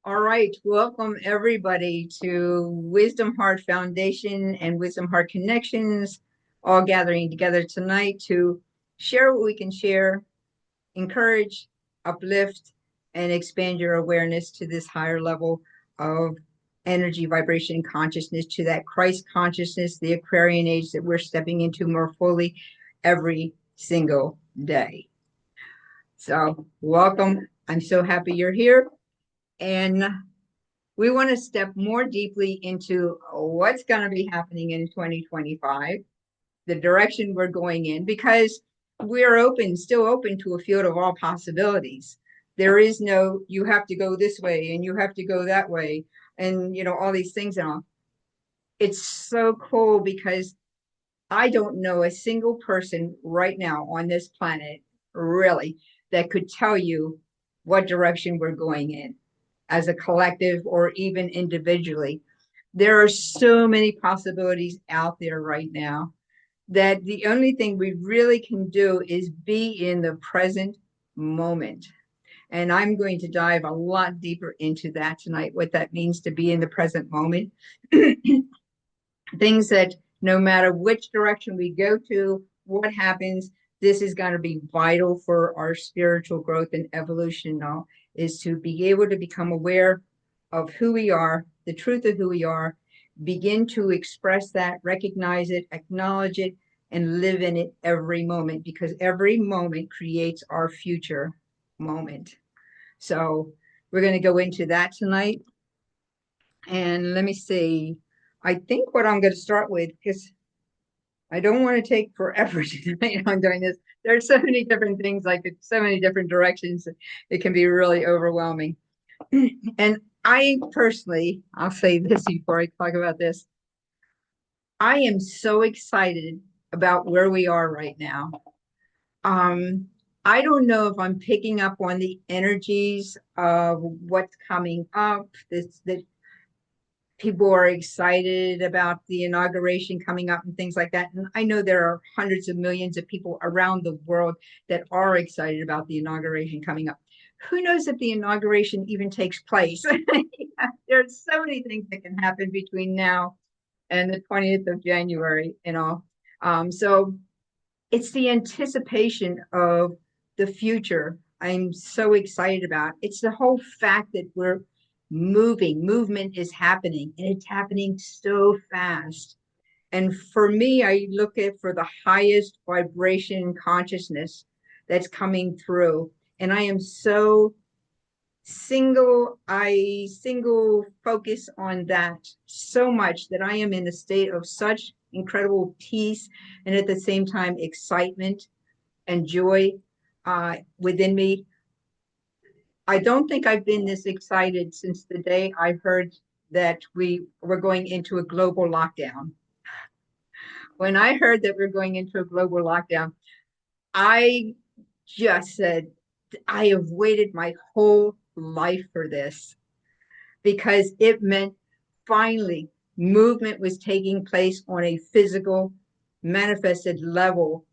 All right, welcome everybody to Wisdom Heart Foundation and Wisdom Heart Connections, all gathering together tonight to share what we can share, encourage, uplift, and expand your awareness to this higher level of energy, vibration, consciousness, to that Christ consciousness, the Aquarian age that we're stepping into more fully every single day. So, welcome. I'm so happy you're here. And we want to step more deeply into what's going to be happening in 2025, the direction we're going in, because we're still open to a field of all possibilities. There is no, you have to go this way and you have to go that way, and all these things and all. It's so cool because I don't know a single person right now on this planet, really, that could tell you what direction we're going in as a collective or even individually. There are so many possibilities out there right now that the only thing we really can do is be in the present moment. And I'm going to dive a lot deeper into that tonight, what that means to be in the present moment. Things that no matter which direction we go to, what happens, this is going to be vital for our spiritual growth and evolution now, is to be able to become aware of who we are, the truth of who we are, begin to express that, recognize it, acknowledge it, and live in it every moment, because every moment creates our future moment. So we're going to go into that tonight. And let me see. I think what I'm going to start with, because I don't want to take forever tonight on doing this. There's so many different things, like so many different directions. It can be really overwhelming. And I personally, I'll say this before I talk about this. I am so excited about where we are right now. Um, I don't know if I'm picking up on the energies of what's coming up. That people are excited about the inauguration coming up and things like that. And I know there are hundreds of millions of people around the world that are excited about the inauguration coming up. Who knows if the inauguration even takes place? There's so many things that can happen between now and the 20th of January, so it's the anticipation of the future I'm so excited about. It's the whole fact that we're movement is happening, and it's happening so fast. And for me, I look at for the highest vibration consciousness that's coming through. And I am so single focus on that so much that I am in a state of such incredible peace and at the same time excitement and joy within me. I don't think I've been this excited since the day I heard that we were going into a global lockdown. When I heard that we're going into a global lockdown, I just said, I have waited my whole life for this, because it meant finally movement was taking place on a physical, manifested level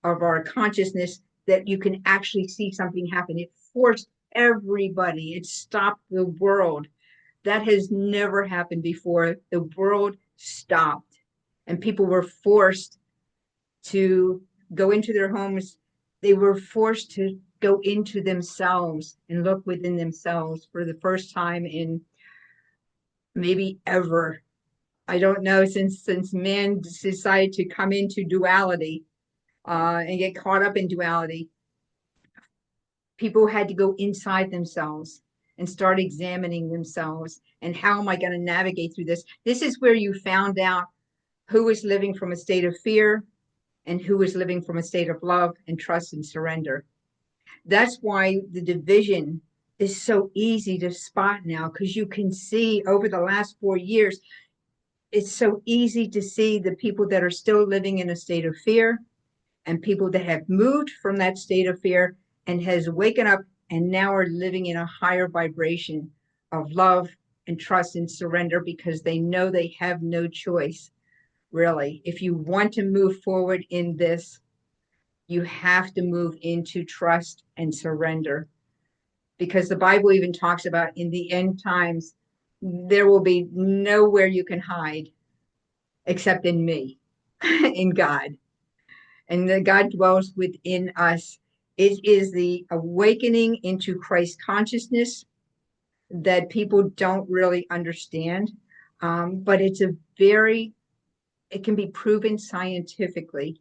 of our consciousness, that you can actually see something happen. It forced everybody, it stopped the world. That has never happened before. The world stopped, and people were forced to go into their homes. They were forced to go into themselves and look within themselves for the first time in maybe ever. I don't know, since man decided to come into duality and get caught up in duality, people had to go inside themselves and start examining themselves. And how am I going to navigate through this? This is where you found out who was living from a state of fear and who was living from a state of love and trust and surrender. That's why the division is so easy to spot now, because you can see over the last 4 years, it's so easy to see the people that are still living in a state of fear and people that have moved from that state of fear and has waken up and now are living in a higher vibration of love and trust and surrender, because they know they have no choice, really. If you want to move forward in this, you have to move into trust and surrender. because the Bible even talks about in the end times, there will be nowhere you can hide except in me, in God. And that God dwells within us. It is the awakening into Christ consciousness that people don't really understand. But it can be proven scientifically.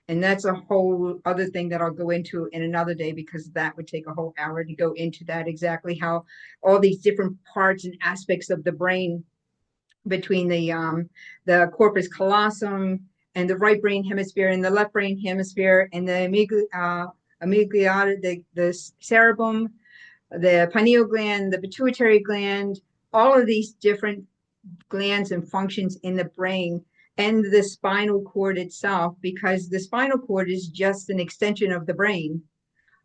And that's a whole other thing that I'll go into in another day, because that would take a whole hour to go into that, exactly how all these different parts and aspects of the brain between the corpus callosum and the right brain hemisphere and the left brain hemisphere and the amygdala, the cerebrum, the pineal gland, the pituitary gland, all of these different glands and functions in the brain, and the spinal cord itself, because the spinal cord is just an extension of the brain,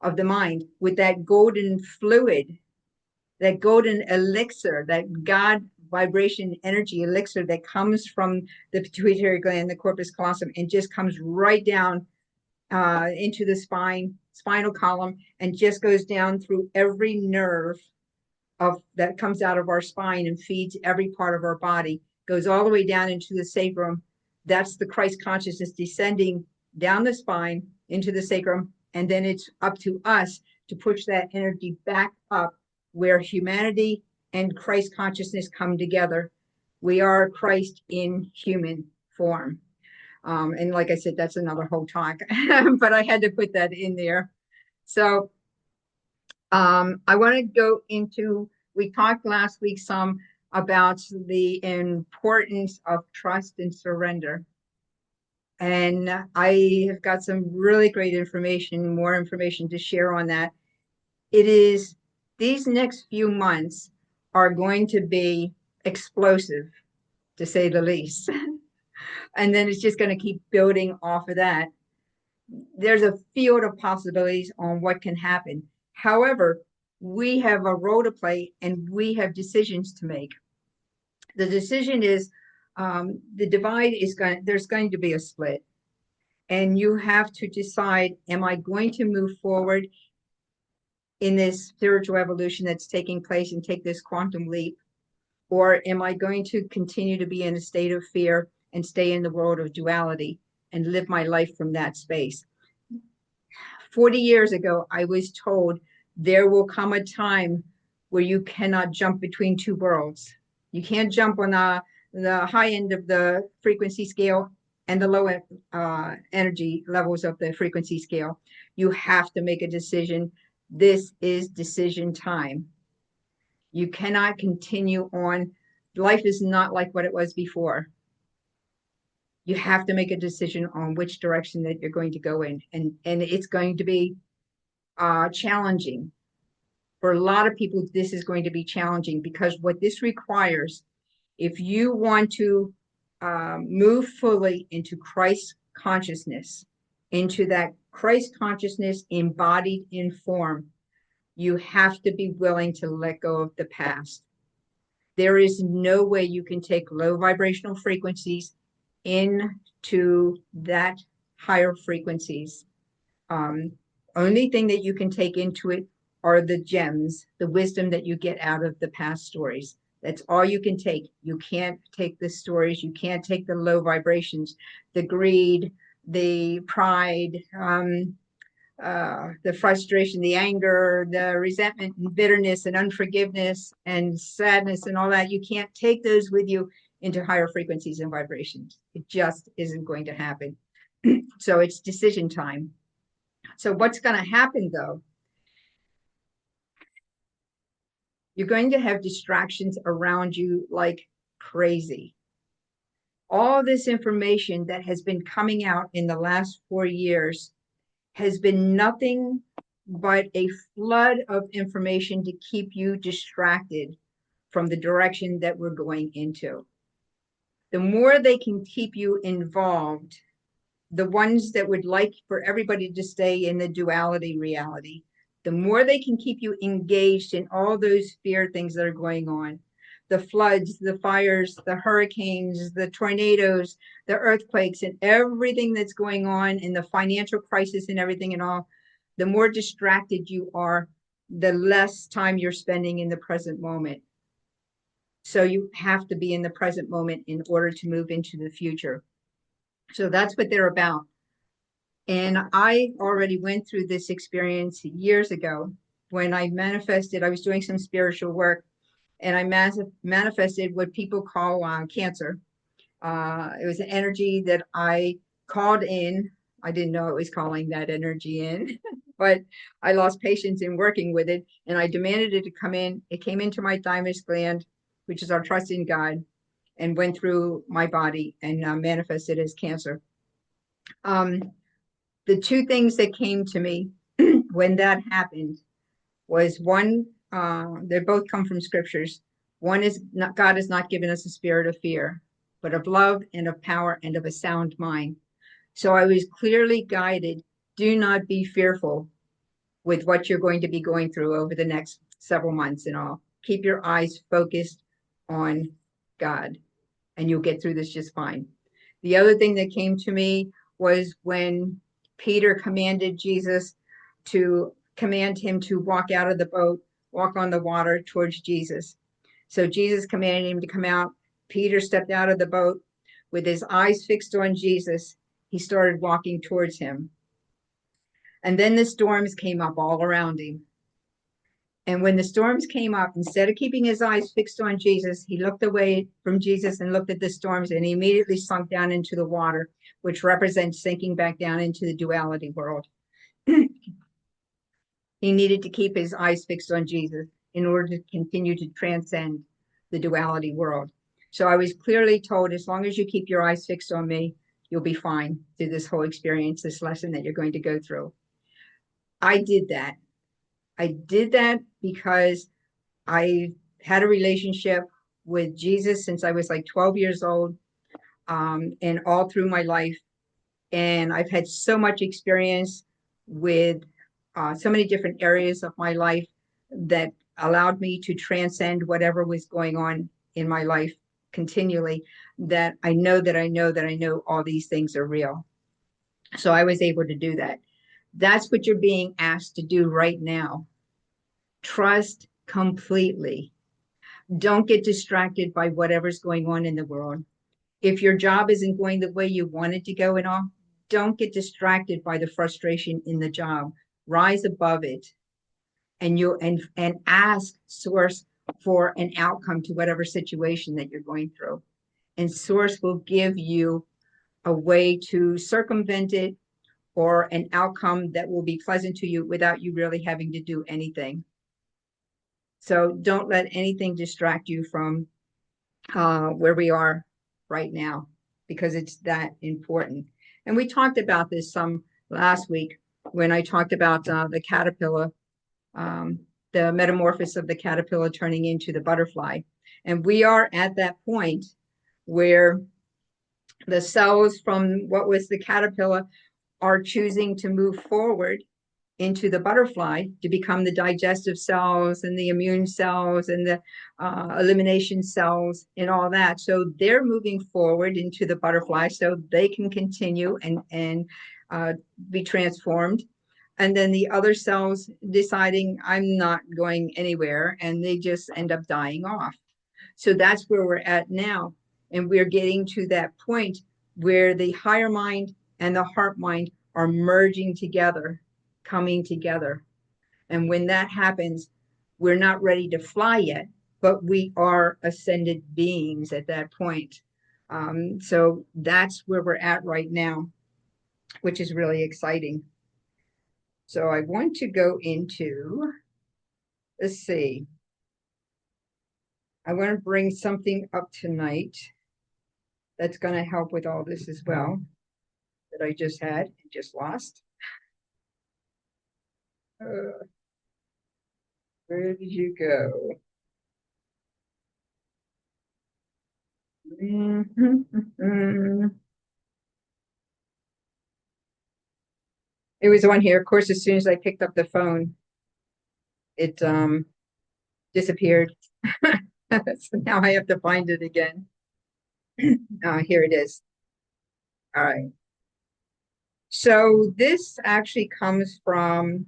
of the mind, with that golden fluid, that golden elixir, that God vibration energy elixir that comes from the pituitary gland, the corpus callosum, and just comes right down into the spinal column, and just goes down through every nerve that comes out of our spine and feeds every part of our body, goes all the way down into the sacrum. That's the Christ consciousness descending down the spine into the sacrum. And then it's up to us to push that energy back up where humanity and Christ consciousness come together. We are Christ in human form. And like I said, that's another whole talk, but I had to put that in there. So I want to go into, we talked last week some about the importance of trust and surrender. And I have got some really great information, more information to share on that. It is, these next few months are going to be explosive, to say the least. And then it's just going to keep building off of that. There's a field of possibilities on what can happen. However, we have a role to play and we have decisions to make. The decision is the divide is there's going to be a split. And you have to decide, am I going to move forward in this spiritual evolution that's taking place and take this quantum leap? Or am I going to continue to be in a state of fear and stay in the world of duality and live my life from that space? 40 years ago, I was told there will come a time where you cannot jump between two worlds. You can't jump on the high end of the frequency scale and the low energy levels of the frequency scale. You have to make a decision. This is decision time. You cannot continue on. Life is not like what it was before. You have to make a decision on which direction that you're going to go in. And it's going to be challenging. For a lot of people, this is going to be challenging, because what this requires, if you want to move fully into Christ consciousness, into that Christ consciousness embodied in form, you have to be willing to let go of the past. There is no way you can take low vibrational frequencies into that higher frequencies. Only thing that you can take into it are the gems, the wisdom that you get out of the past stories. That's all you can take. You can't take the stories. You can't take the low vibrations, the greed, the pride, the frustration, the anger, the resentment and bitterness and unforgiveness and sadness and all that. You can't take those with you into higher frequencies and vibrations. It just isn't going to happen. So it's decision time. So what's going to happen though? You're going to have distractions around you like crazy. All this information that has been coming out in the last 4 years has been nothing but a flood of information to keep you distracted from the direction that we're going into. The more they can keep you involved, the ones that would like for everybody to stay in the duality reality, the more they can keep you engaged in all those fear things that are going on, the floods, the fires, the hurricanes, the tornadoes, the earthquakes, and everything that's going on in the financial crisis and everything and all, the more distracted you are, the less time you're spending in the present moment. So you have to be in the present moment in order to move into the future. So that's what they're about. And I already went through this experience years ago when I manifested. I was doing some spiritual work, and I manifested what people call cancer. It was an energy that I called in. I didn't know it was calling that energy in, but I lost patience in working with it, and I demanded it to come in. It came into my thymus gland, which is our trust in God, and went through my body and manifested as cancer. Um, the two things that came to me when that happened was one, they both come from scriptures. One is not, God has not given us a spirit of fear, but of love and of power and of a sound mind. So I was clearly guided. Do not be fearful with what you're going to be going through over the next several months and all. Keep your eyes focused on God, and you'll get through this just fine. The other thing that came to me was when Peter commanded Jesus to command him to walk out of the boat, walk on the water towards Jesus. So Jesus commanded him to come out. Peter stepped out of the boat with his eyes fixed on Jesus. He started walking towards him. And then the storms came up all around him. And when the storms came up, instead of keeping his eyes fixed on Jesus, he looked away from Jesus and looked at the storms, and he immediately sunk down into the water, which represents sinking back down into the duality world. He needed to keep his eyes fixed on Jesus in order to continue to transcend the duality world. So I was clearly told, as long as you keep your eyes fixed on me, you'll be fine through this whole experience, this lesson that you're going to go through. I did that. I did that because I had a relationship with Jesus since I was like 12 years old, and all through my life. And I've had so much experience with so many different areas of my life that allowed me to transcend whatever was going on in my life continually, that I know that I know that I know all these things are real. So I was able to do that. That's what you're being asked to do right now. Trust completely. Don't get distracted by whatever's going on in the world. If your job isn't going the way you want it to go and all, don't get distracted by the frustration in the job. Rise above it, and you and ask source for an outcome to whatever situation that you're going through. And source will give you a way to circumvent it, or an outcome that will be pleasant to you without you really having to do anything. So don't let anything distract you from where we are right now, because it's that important. And we talked about this some last week when I talked about the caterpillar, um, the metamorphosis of the caterpillar turning into the butterfly. And we are at that point where the cells from what was the caterpillar are choosing to move forward into the butterfly to become the digestive cells and the immune cells and the elimination cells and all that. So they're moving forward into the butterfly so they can continue and be transformed. And then the other cells deciding, I'm not going anywhere, and they just end up dying off. So that's where we're at now. And we're getting to that point where the higher mind and the heart mind are merging together, coming together. And when that happens, we're not ready to fly yet, but we are ascended beings at that point. So that's where we're at right now, which is really exciting. So I want to go into, let's see, I want to bring something up tonight that's going to help with all this as well, that I just had and just lost. Where did you go? It was on here. Of course, as soon as I picked up the phone, it disappeared. So now I have to find it again. Here it is. All right. So this actually comes from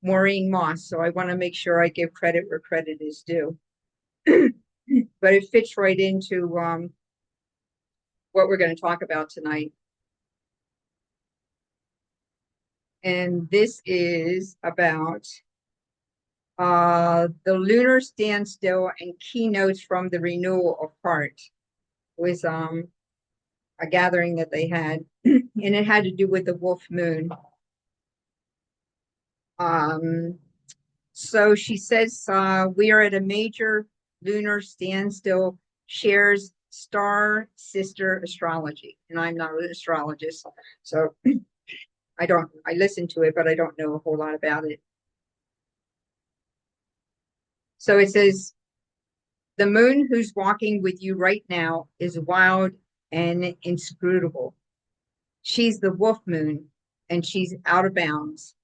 Maureen Moss. So I want to make sure I give credit where credit is due. But it fits right into what we're going to talk about tonight. And this is about the lunar standstill and keynotes from the renewal of heart. It was a gathering that they had, and it had to do with the wolf moon. So she says, we are at a major lunar standstill, shares star sister astrology. And I'm not an astrologist, so I listen to it, but I don't know a whole lot about it. So it says, the moon who's walking with you right now is wild and inscrutable. She's the wolf moon, and she's out of bounds,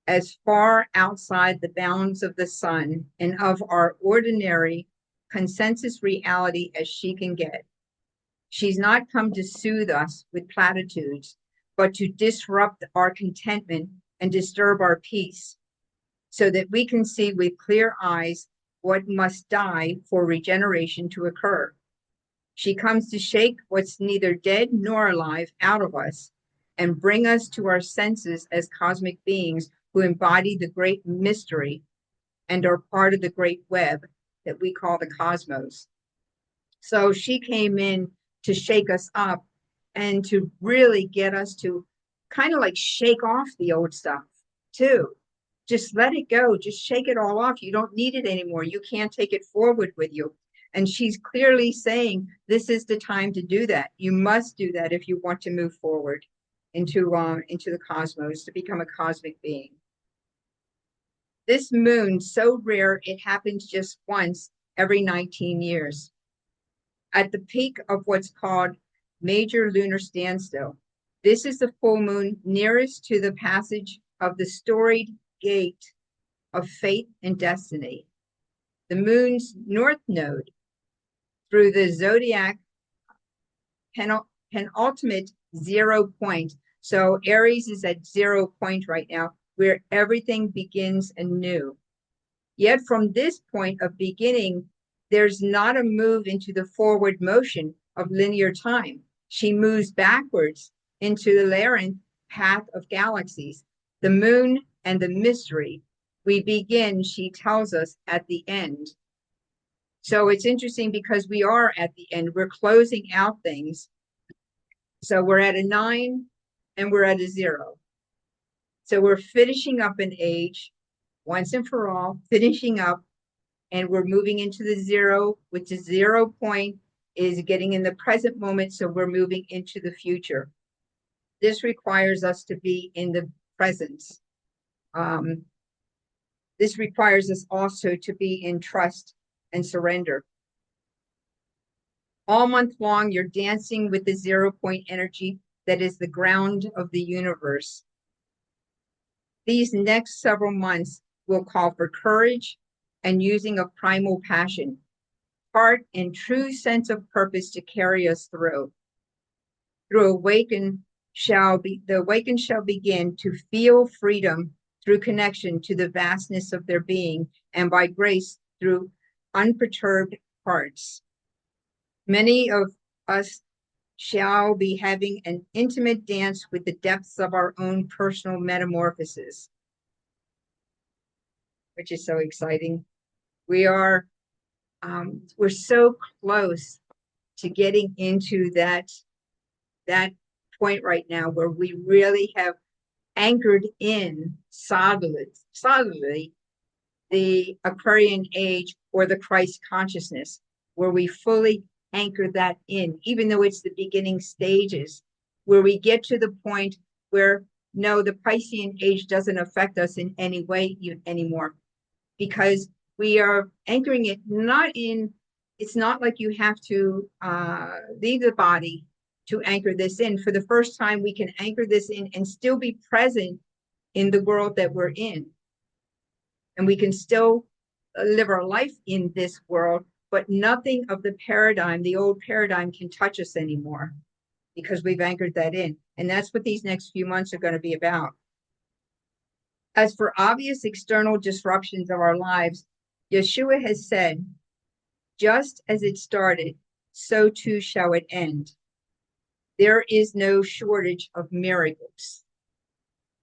as far outside the bounds of the sun and of our ordinary consensus reality as she can get. She's not come to soothe us with platitudes, but to disrupt our contentment and disturb our peace, so that we can see with clear eyes what must die for regeneration to occur. She comes to shake what's neither dead nor alive out of us and bring us to our senses as cosmic beings who embody the great mystery and are part of the great web that we call the cosmos. So she came in to shake us up and to really get us to kind of like shake off the old stuff too. Just let it go. Just shake it all off. You don't need it anymore. You can't take it forward with you. And she's clearly saying this is the time to do that. You must do that if you want to move forward into the cosmos, to become a cosmic being. This moon, so rare, it happens just once every 19 years. At the peak of what's called major lunar standstill. This is the full moon nearest to the passage of the storied gate of fate and destiny. The moon's north node through the zodiac penultimate 0 point. So Aries is at 0 point right now, where everything begins anew. Yet from this point of beginning, there's not a move into the forward motion of linear time. She moves backwards into the labyrinth path of galaxies, the moon and the mystery. We begin, she tells us, at the end. So it's interesting because we are at the end. We're closing out things. So we're at a 9 and we're at a 0. So we're finishing up an age once and for all, finishing up, and we're moving into the 0, which the 0 point is getting in the present moment. So we're moving into the future. This requires us to be in the presence. This requires us also to be in trust and surrender. All month long, you're dancing with the 0 point energy that is the ground of the universe. These next several months will call for courage and using of primal passion, heart and true sense of purpose to carry us through. The awakened shall begin to feel freedom through connection to the vastness of their being, and by grace through unperturbed hearts. Many of us shall be having an intimate dance with the depths of our own personal metamorphosis, which is so exciting. We're so close to getting into that point right now where we really have anchored in solidly the Aquarian age or the Christ consciousness, where we fully anchor that in, even though it's the beginning stages, where we get to the point where no, the Piscean age doesn't affect us in any way anymore, because we are anchoring it not in, it's not like you have to leave the body to anchor this in. For the first time, we can anchor this in and still be present in the world that we're in. And we can still live our life in this world, but nothing of the paradigm, the old paradigm, can touch us anymore because we've anchored that in. And that's what these next few months are going to be about. As for obvious external disruptions of our lives, Yeshua has said, just as it started, so too shall it end. There is no shortage of miracles.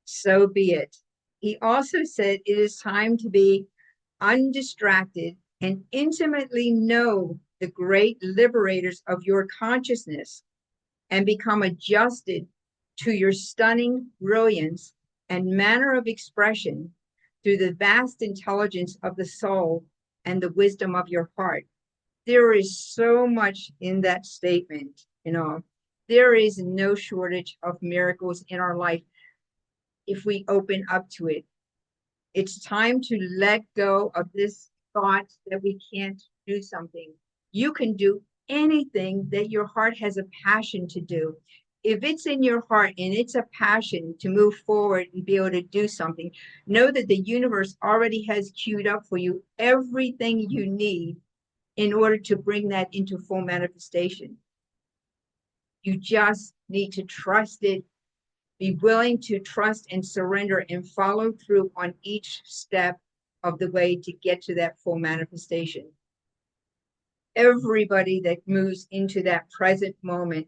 So be it. He also said it is time to be undistracted and intimately know the great liberators of your consciousness and become adjusted to your stunning brilliance and manner of expression through the vast intelligence of the soul and the wisdom of your heart. There is so much in that statement, there is no shortage of miracles in our life if we open up to it. It's time to let go of this thought that we can't do something. You can do anything that your heart has a passion to do. If it's in your heart and it's a passion to move forward and be able to do something, know that the universe already has queued up for you everything you need in order to bring that into full manifestation. You just need to trust it, be willing to trust and surrender and follow through on each step of the way to get to that full manifestation. Everybody that moves into that present moment,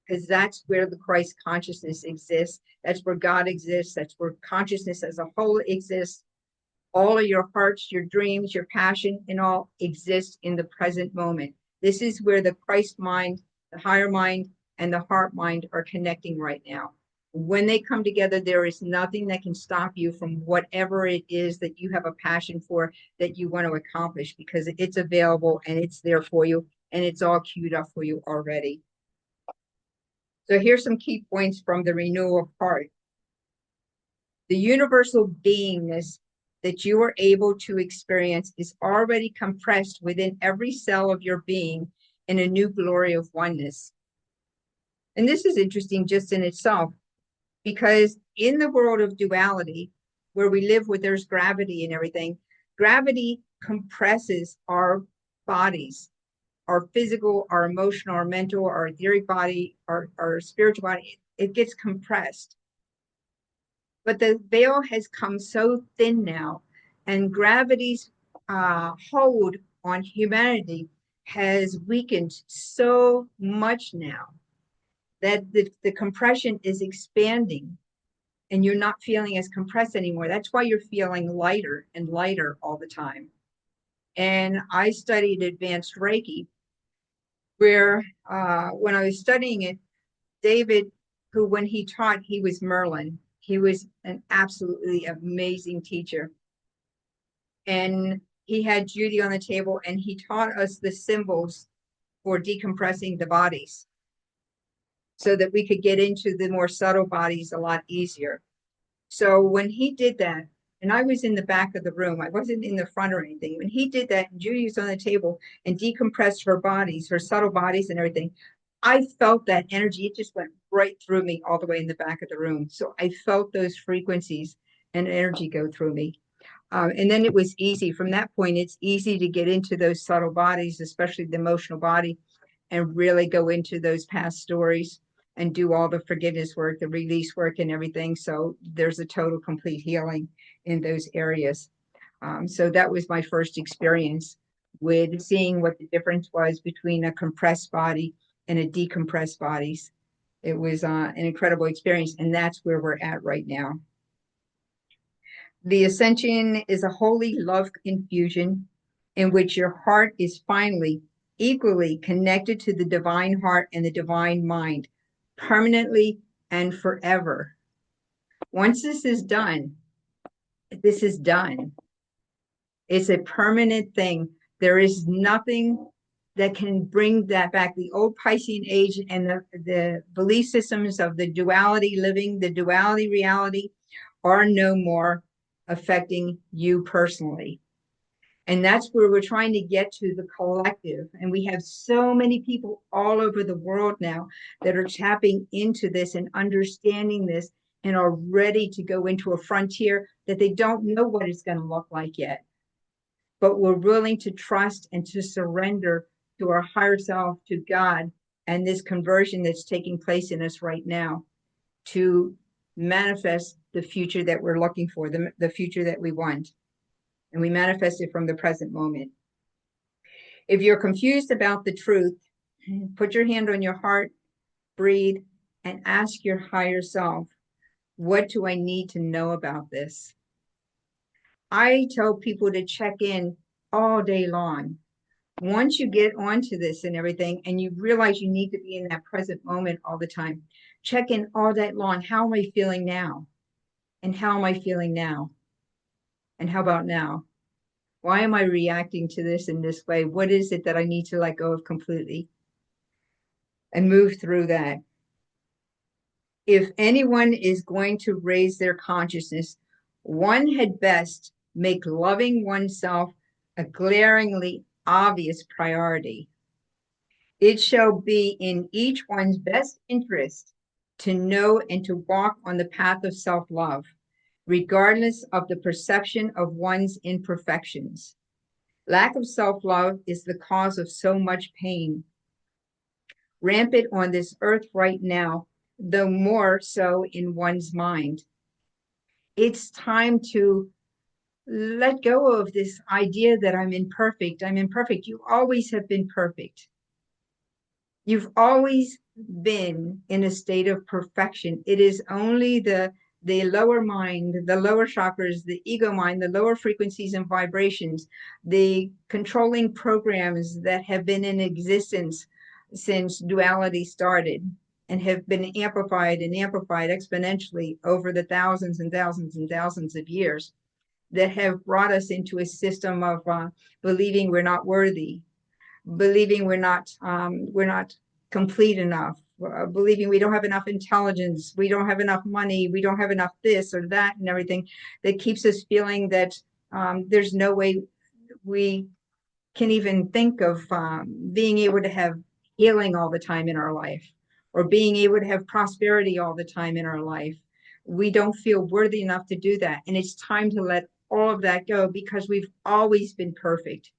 because that's where the Christ consciousness exists. That's where God exists. That's where consciousness as a whole exists. All of your hearts, your dreams, your passion, and all exist in the present moment. This is where the Christ mind, the higher mind, and the heart mind are connecting right now. When they come together, there is nothing that can stop you from whatever it is that you have a passion for, that you want to accomplish, because it's available and it's there for you and it's all queued up for you already. So here's some key points from the renewal of heart. The universal beingness that you are able to experience is already compressed within every cell of your being in a new glory of oneness. And this is interesting just in itself, because in the world of duality, where we live with there's gravity and everything, gravity compresses our bodies, our physical, our emotional, our mental, our etheric body, our spiritual body. It gets compressed. But the veil has come so thin now, and gravity's hold on humanity has weakened so much now that the compression is expanding and you're not feeling as compressed anymore. That's why you're feeling lighter and lighter all the time. And I studied advanced Reiki, where when I was studying it, David, who when he taught, he was Merlin. He was an absolutely amazing teacher. And he had Judy on the table and he taught us the symbols for decompressing the bodies so that we could get into the more subtle bodies a lot easier. So when he did that, and I was in the back of the room, I wasn't in the front or anything. When he did that, and Judy was on the table and decompressed her bodies, her subtle bodies and everything, I felt that energy. It just went right through me all the way in the back of the room. So I felt those frequencies and energy go through me. And then it was easy. From that point, it's easy to get into those subtle bodies, especially the emotional body, and really go into those past stories and do all the forgiveness work, the release work and everything. So there's a total complete healing in those areas. So that was my first experience with seeing what the difference was between a compressed body and a decompressed bodies. It was an incredible experience, and that's where we're at right now. The ascension is a holy love infusion in which your heart is finally equally connected to the divine heart and the divine mind, permanently and forever. Once this is done, this is done. It's a permanent thing. There is nothing that can bring that back. The old Piscean age and the belief systems of the duality living, the duality reality are no more affecting you personally. And that's where we're trying to get to, the collective. And we have so many people all over the world now that are tapping into this and understanding this and are ready to go into a frontier that they don't know what it's going to look like yet. But we're willing to trust and to surrender to our higher self, to God, and this conversion that's taking place in us right now, to manifest the future that we're looking for, the future that we want. And we manifest it from the present moment. If you're confused about the truth, put your hand on your heart, breathe, and ask your higher self, what do I need to know about this? I tell people to check in all day long. Once you get onto this and everything, and you realize you need to be in that present moment all the time, check in all day long. How am I feeling now? And how am I feeling now? And how about now? Why am I reacting to this in this way? What is it that I need to let go of completely and move through that? If anyone is going to raise their consciousness, one had best make loving oneself a glaringly obvious priority. It shall be in each one's best interest to know and to walk on the path of self-love, regardless of the perception of one's imperfections. Lack of self-love is the cause of so much pain, rampant on this earth right now, though more so in one's mind. It's time to let go of this idea that I'm imperfect. I'm imperfect. You always have been perfect. You've always been in a state of perfection. It is only the lower mind, the lower chakras, the ego mind, the lower frequencies and vibrations, the controlling programs that have been in existence since duality started and have been amplified and amplified exponentially over the thousands and thousands and thousands of years that have brought us into a system of believing we're not worthy, believing we're not complete enough, believing we don't have enough intelligence, we don't have enough money, we don't have enough this or that and everything, that keeps us feeling that there's no way we can even think of being able to have healing all the time in our life, or being able to have prosperity all the time in our life. We don't feel worthy enough to do that. And it's time to let all of that go, because we've always been perfect.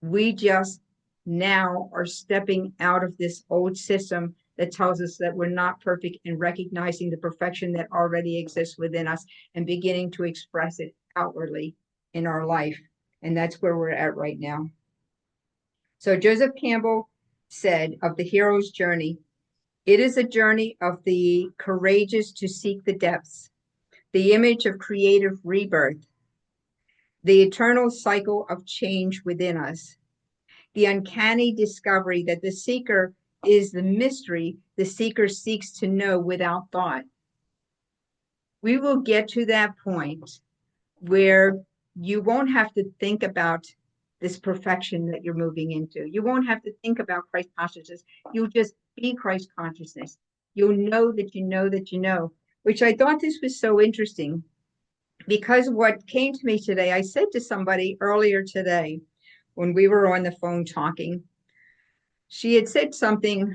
We just now are stepping out of this old system that tells us that we're not perfect, and recognizing the perfection that already exists within us and beginning to express it outwardly in our life. And that's where we're at right now. So Joseph Campbell said of the hero's journey, it is a journey of the courageous to seek the depths, the image of creative rebirth, the eternal cycle of change within us, the uncanny discovery that the seeker is the mystery the seeker seeks to know without thought. We will get to that point where you won't have to think about this perfection that you're moving into. You won't have to think about Christ consciousness. You'll just be Christ consciousness. You'll know that you know that you know, which I thought this was so interesting, because what came to me today, I said to somebody earlier today when we were on the phone talking, she had said something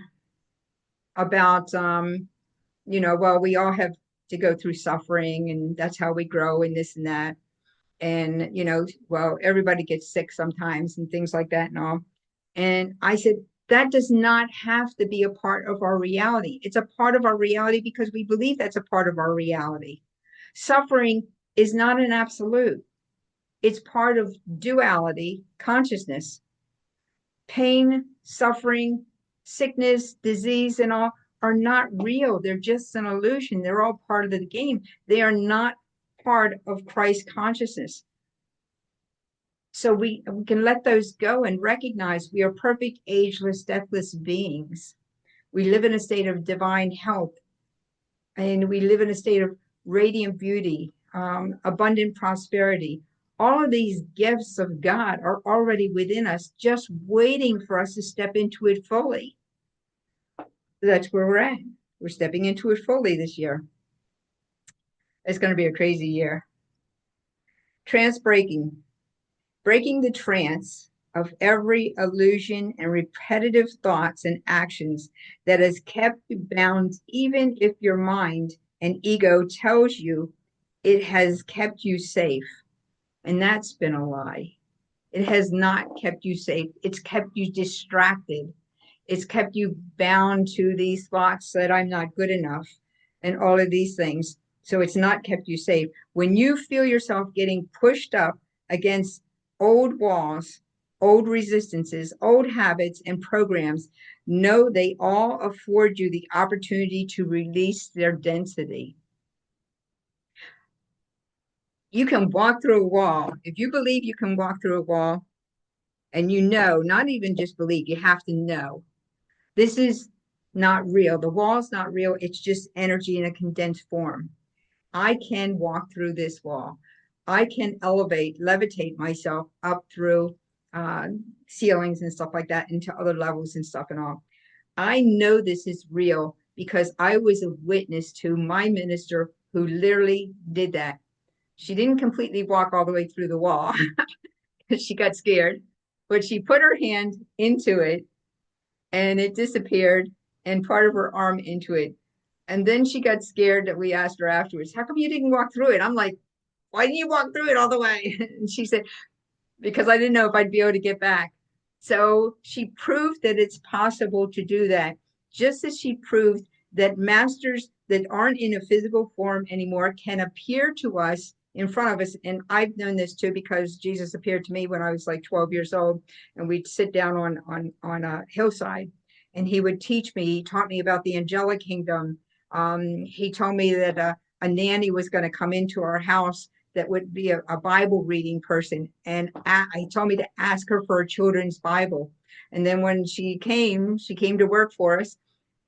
about, well, we all have to go through suffering, and that's how we grow, and this and that. And, well, everybody gets sick sometimes and things like that and all. And I said, that does not have to be a part of our reality. It's a part of our reality because we believe that's a part of our reality. Suffering is not an absolute. It's part of duality, consciousness. Pain, suffering, sickness, disease, and all are not real. They're just an illusion. They're all part of the game. They are not part of Christ consciousness. So we can let those go and recognize we are perfect, ageless, deathless beings. We live in a state of divine health, and we live in a state of radiant beauty, abundant prosperity. All of these gifts of God are already within us, just waiting for us to step into it fully. That's where we're at. We're stepping into it fully this year. It's going to be a crazy year. Trance breaking. Breaking the trance of every illusion and repetitive thoughts and actions that has kept you bound, even if your mind and ego tells you it has kept you safe. And that's been a lie. It has not kept you safe. It's kept you distracted. It's kept you bound to these thoughts that I'm not good enough, and all of these things. So it's not kept you safe. When you feel yourself getting pushed up against old walls, old resistances, old habits, and programs, know they all afford you the opportunity to release their density. You can walk through a wall. If you believe you can walk through a wall, and you know, not even just believe, you have to know this is not real. The wall's not real. It's just energy in a condensed form. I can walk through this wall. I can levitate myself up through uh, ceilings and stuff like that into other levels and stuff and all. I know this is real because I was a witness to my minister who literally did that. She didn't completely walk all the way through the wall because she got scared, but she put her hand into it and it disappeared and part of her arm into it. And then she got scared that we asked her afterwards, how come you didn't walk through it? I'm like, why didn't you walk through it all the way? And she said, because I didn't know if I'd be able to get back. So she proved that it's possible to do that, just as she proved that masters that aren't in a physical form anymore can appear to us in front of us. And I've known this too because Jesus appeared to me when I was like 12 years old, and we'd sit down on a hillside, and he would teach me. He taught me about the angelic kingdom. He told me that a nanny was going to come into our house that would be a Bible reading person. And he told me to ask her for a children's Bible. And then when she came to work for us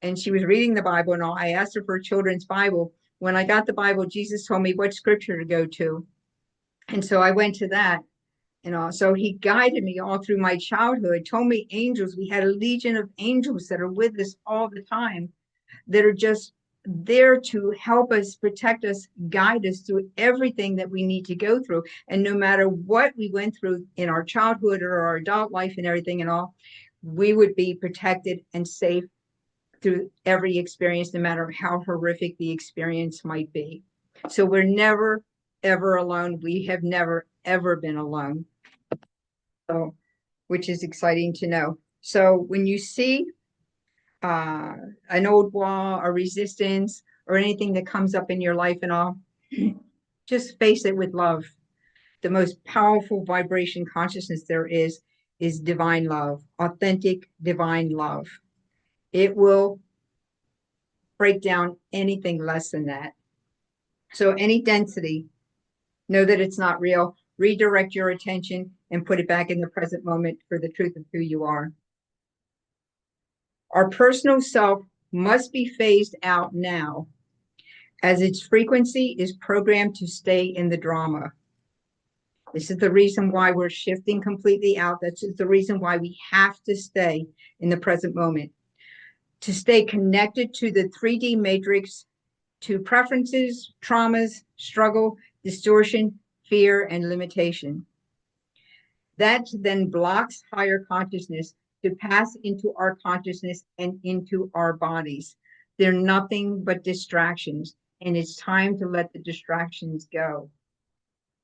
and she was reading the Bible and all, I asked her for a children's Bible. When I got the Bible, Jesus told me what scripture to go to. And so I went to that. So he guided me all through my childhood, told me angels, we had a legion of angels that are with us all the time, that are just there to help us, protect us, guide us through everything that we need to go through. And no matter what we went through in our childhood or our adult life and everything and all, we would be protected and safe through every experience, no matter how horrific the experience might be. So we're never, ever alone. We have never, ever been alone. So, which is exciting to know. So when you see uh, an old wall, a resistance, or anything that comes up in your life and all, just face it with love. The most powerful vibration consciousness there is divine love, authentic divine love. It will break down anything less than that. So any density, know that it's not real. Redirect your attention and put it back in the present moment for the truth of who you are. Our personal self must be phased out now, as its frequency is programmed to stay in the drama. This is the reason why we're shifting completely out. That's the reason why we have to stay in the present moment, to stay connected to the 3D matrix, to preferences, traumas, struggle, distortion, fear, and limitation. That then blocks higher consciousness to pass into our consciousness and into our bodies. They're nothing but distractions, and it's time to let the distractions go.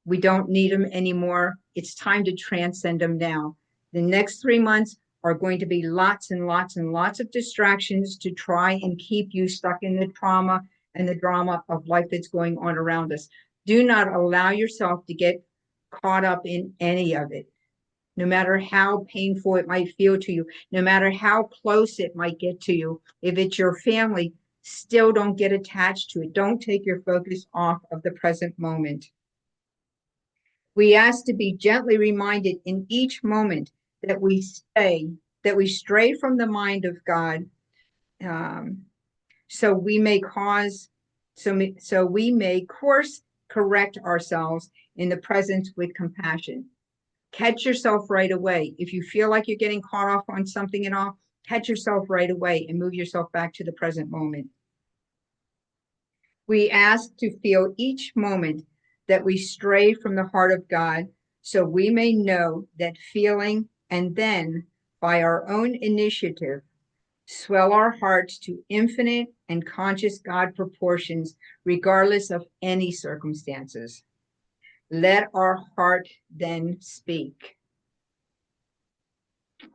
We don't need them anymore. It's time to transcend them now. The next 3 months are going to be lots and lots and lots of distractions to try and keep you stuck in the trauma and the drama of life that's going on around us. Do not allow yourself to get caught up in any of it, no matter how painful it might feel to you, no matter how close it might get to you. If it's your family, still don't get attached to it. Don't take your focus off of the present moment. We ask to be gently reminded in each moment that we stray from the mind of God, so we may course correct ourselves in the present with compassion. Catch yourself right away. If you feel like you're getting caught off on something at all, catch yourself right away and move yourself back to the present moment. We ask to feel each moment that we stray from the heart of God, so we may know that feeling, and then, by our own initiative, swell our hearts to infinite and conscious God proportions, regardless of any circumstances. Let our heart then speak.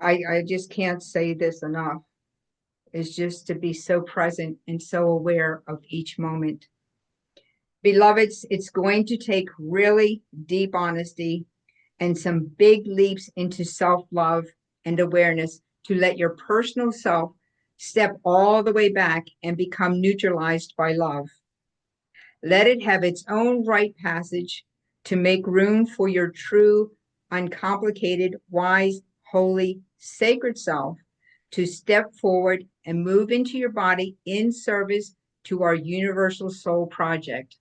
I just can't say this enough. is just to be so present and so aware of each moment. Beloveds, it's going to take really deep honesty and some big leaps into self-love and awareness to let your personal self step all the way back and become neutralized by love. Let it have its own right passage to make room for your true, uncomplicated, wise, holy, sacred self to step forward and move into your body in service to our universal soul project.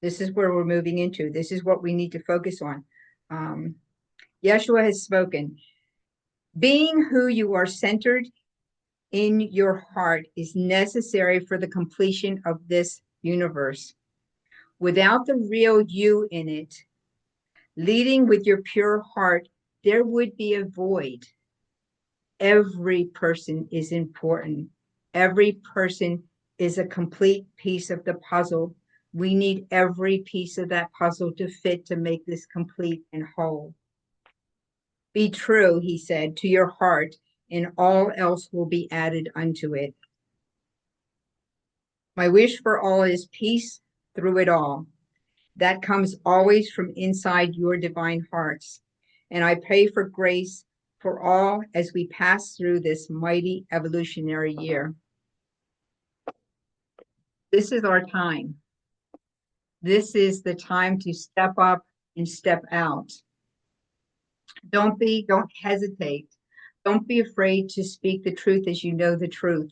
This is where we're moving into. This is what we need to focus on. Yeshua has spoken. Being who you are centered in your heart is necessary for the completion of this universe. Without the real you in it, leading with your pure heart, there would be a void. Every person is important. Every person is a complete piece of the puzzle. We need every piece of that puzzle to fit to make this complete and whole. Be true, he said, to your heart, and all else will be added unto it. My wish for all is peace through it all. That comes always from inside your divine hearts. And I pray for grace for all as we pass through this mighty evolutionary year. This is our time. This is the time to step up and step out. Don't hesitate. Don't be afraid to speak the truth as you know the truth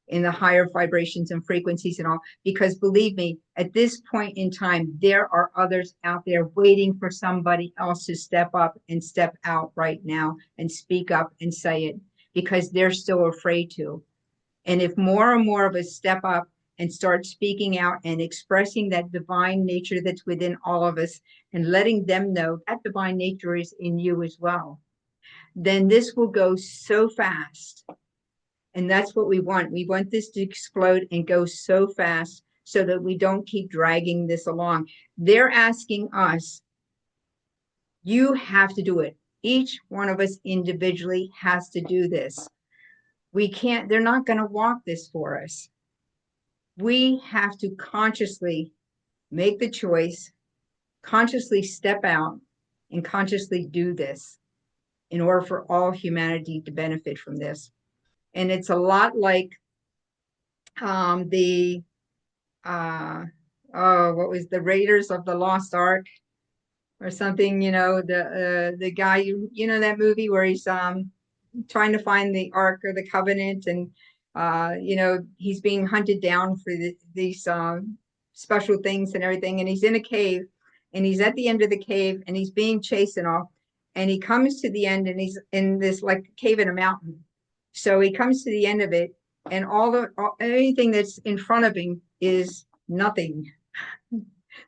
in the higher vibrations and frequencies and all, because believe me, at this point in time, there are others out there waiting for somebody else to step up and step out right now and speak up and say it, because they're still afraid to. And if more and more of us step up and start speaking out and expressing that divine nature that's within all of us and letting them know that divine nature is in you as well, then this will go so fast. And that's what we want. We want this to explode and go so fast so that we don't keep dragging this along. They're asking us, you have to do it. Each one of us individually has to do this. We can't, they're not going to walk this for us. We have to consciously make the choice, consciously step out, and consciously do this in order for all humanity to benefit from this. And it's a lot like the what was the Raiders of the Lost Ark or something, the guy, you know that movie where he's trying to find the Ark or the Covenant, and he's being hunted down for these special things and everything, and he's in a cave, and he's at the end of the cave, and he's being chased and all, and he comes to the end, and he's in this like cave in a mountain. So he comes to the end of it, and anything that's in front of him is nothing.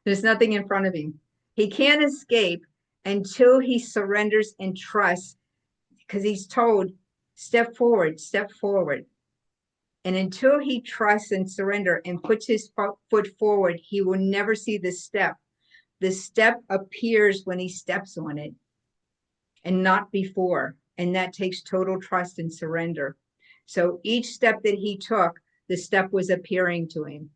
There's nothing in front of him. He can't escape until he surrenders and trusts, because he's told, step forward, step forward. And until he trusts and surrender and puts his foot forward, he will never see the step. The step appears when he steps on it and not before. And that takes total trust and surrender. So each step that he took, the step was appearing to him.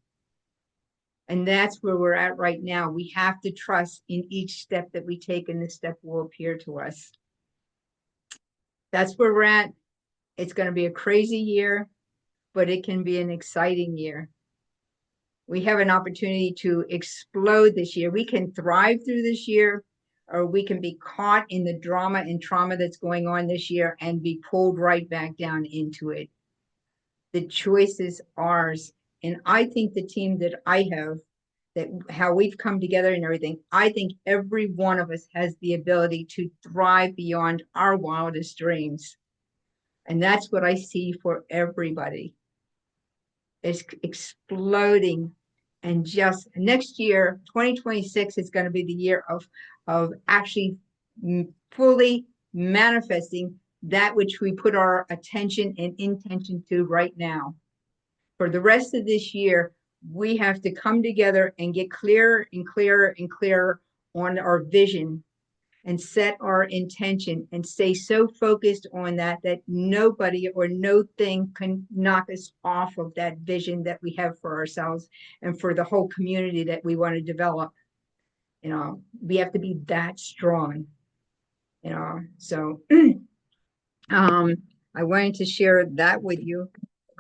And that's where we're at right now. We have to trust in each step that we take, and the step will appear to us. That's where we're at. It's going to be a crazy year, but it can be an exciting year. We have an opportunity to explode this year. We can thrive through this year, or we can be caught in the drama and trauma that's going on this year and be pulled right back down into it. The choice is ours. And I think the team that I have, that how we've come together and everything, I think every one of us has the ability to thrive beyond our wildest dreams. And that's what I see for everybody. It's exploding. And just next year, 2026 is going to be the year of actually fully manifesting that which we put our attention and intention to right now. For the rest of this year, we have to come together and get clearer and clearer and clearer on our vision and set our intention and stay so focused on that that nobody or no thing can knock us off of that vision that we have for ourselves and for the whole community that we want to develop. We have to be that strong. So I wanted to share that with you.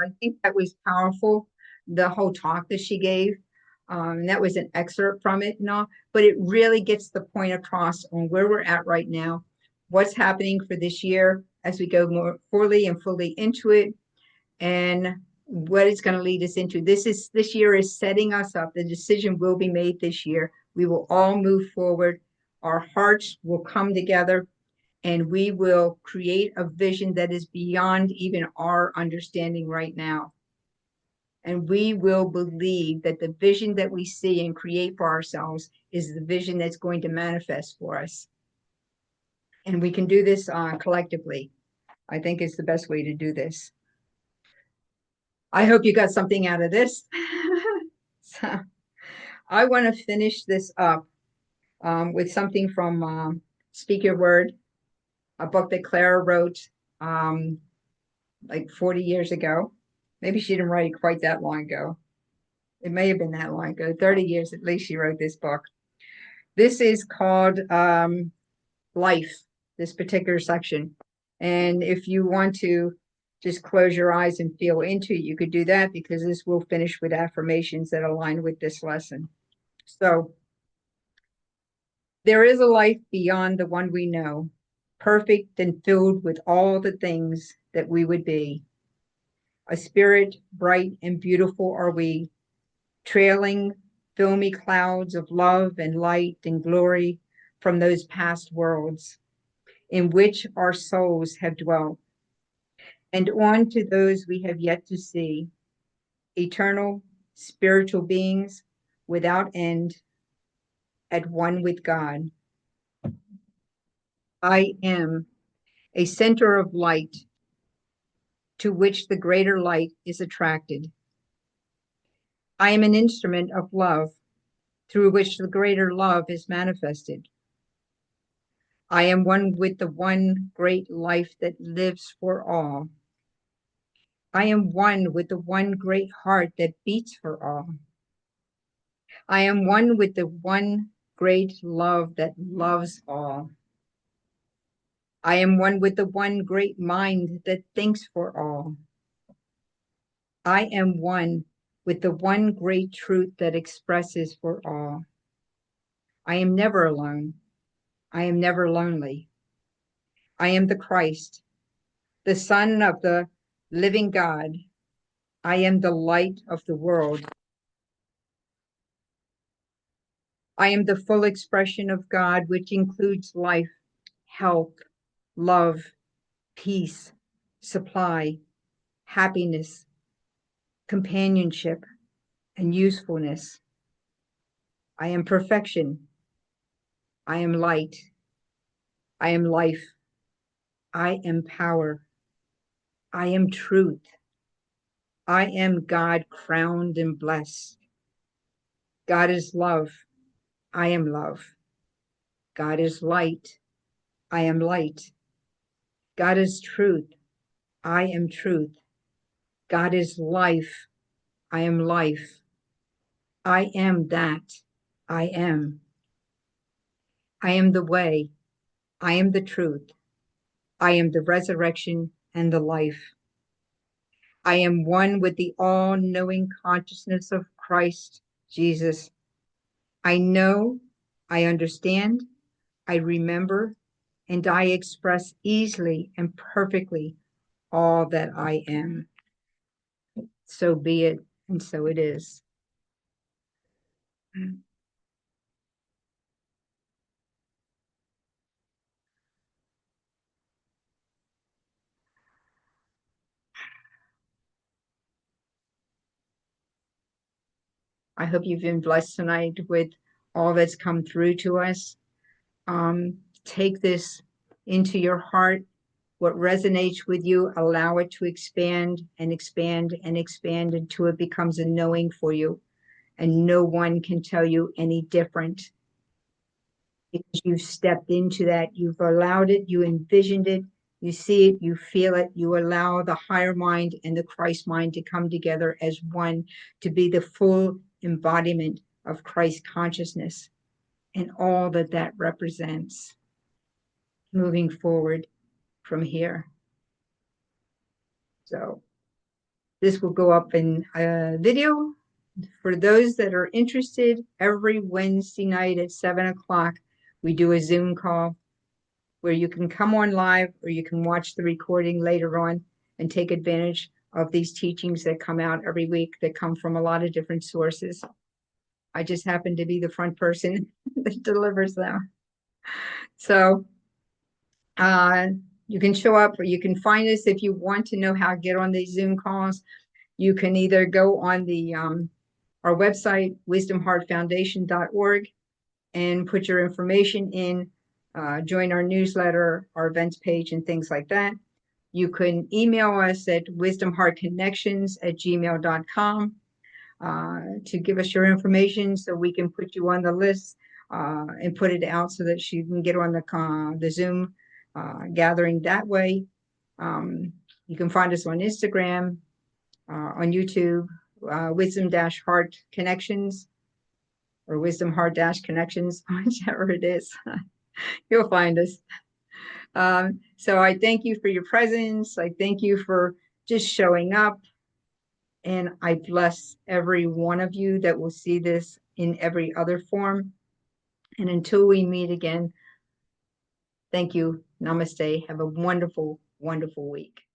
I think that was powerful, the whole talk that she gave. That was an excerpt from it and all, but it really gets the point across on where we're at right now, what's happening for this year as we go more fully into it, and what it's going to lead us into. This year is setting us up. The decision will be made this year. We will all move forward. Our hearts will come together and we will create a vision that is beyond even our understanding right now. And we will believe that the vision that we see and create for ourselves is the vision that's going to manifest for us. And we can do this collectively. I think it's the best way to do this. I hope you got something out of this. So I want to finish this up with something from Speak Your Word, a book that Clara wrote like 40 years ago. Maybe she didn't write it quite that long ago. It may have been that long ago, 30 years at least she wrote this book. This is called Life, this particular section. And if you want to just close your eyes and feel into it, you could do that because this will finish with affirmations that align with this lesson. So, there is a life beyond the one we know, perfect and filled with all the things that we would be. A spirit bright and beautiful are we, trailing filmy clouds of love and light and glory from those past worlds in which our souls have dwelt, and on to those we have yet to see, eternal spiritual beings without end, at one with God. I am a center of light to which the greater light is attracted. I am an instrument of love through which the greater love is manifested. I am one with the one great life that lives for all. I am one with the one great heart that beats for all. I am one with the one great love that loves all. I am one with the one great mind that thinks for all. I am one with the one great truth that expresses for all. I am never alone. I am never lonely. I am the Christ, the Son of the living God. I am the light of the world. I am the full expression of God, which includes life, health, love, peace, supply, happiness, companionship, and usefulness. I am perfection. I am light. I am life. I am power. I am truth. I am God crowned and blessed. God is love. I am love. God is light. I am light. God is truth. I am truth. God is life. I am life. I am that. I am. I am the way. I am the truth. I am the resurrection and the life. I am one with the all-knowing consciousness of Christ Jesus. I know, I understand, I remember, and I express easily and perfectly all that I am. So be it, and so it is. I hope you've been blessed tonight with all that's come through to us. Take this into your heart. What resonates with you, allow it to expand and expand and expand until it becomes a knowing for you. And no one can tell you any different. because you've stepped into that, you've allowed it, you envisioned it, you see it, you feel it, you allow the higher mind and the Christ mind to come together as one to be the full embodiment of Christ consciousness and all that that represents moving forward from here. So this will go up in a video for those that are interested. Every Wednesday night at 7 o'clock, we do a Zoom call where you can come on live or you can watch the recording later on and take advantage of these teachings that come out every week that come from a lot of different sources. I just happen to be the front person that delivers them. So you can show up or you can find us if you want to know how to get on these Zoom calls. You can either go on the our website, wisdomheartfoundation.org, and put your information in, join our newsletter, our events page, and things like that. You can email us at wisdomheartconnections@gmail.com to give us your information so we can put you on the list and put it out so that you can get on the Zoom gathering that way. You can find us on Instagram, on YouTube, Wisdom-Heart Connections, or Wisdom Heart Connections, whichever it is. You'll find us. So I thank you for your presence. I thank you for just showing up. And I bless every one of you that will see this in every other form. And until we meet again, thank you. Namaste. Have a wonderful, wonderful week.